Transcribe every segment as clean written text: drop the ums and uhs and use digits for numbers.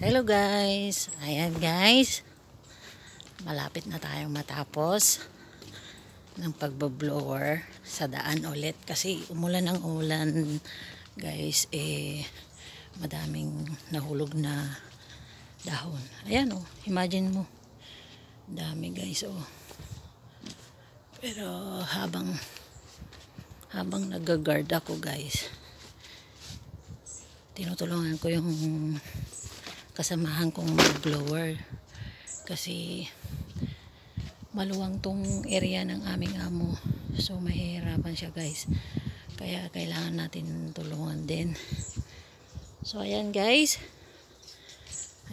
Hello guys, ayan guys, malapit na tayong matapos ng pagbablower sa daan ulit kasi umulan ng ulan guys, madaming nahulog na dahon. Ayan oh, imagine mo, dami guys oh. Pero habang nag-guard ako guys, tinutulungan ko yung kasamahan kong mag-blower kasi maluwang tong area ng aming amo, so mahihirapan siya guys, kaya kailangan natin tulungan din. So ayan guys,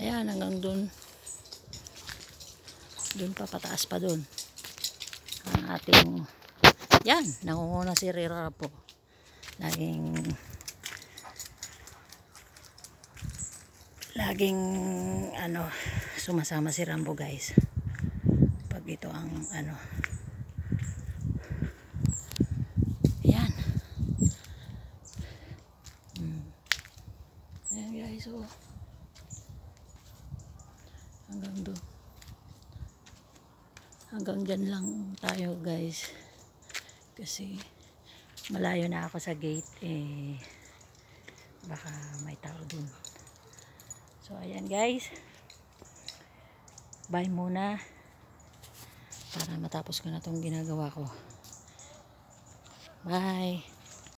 ayan hanggang dun pa, pataas pa dun ang ating yan, nangunguna si Rira po, laging sumasama si Rambo guys pag ito ang yan. Ayan guys, so hanggang dyan lang tayo guys kasi malayo na ako sa gate, baka may tao dun. So ayan guys, bye muna para matapos ko na tong ginagawa ko. Bye.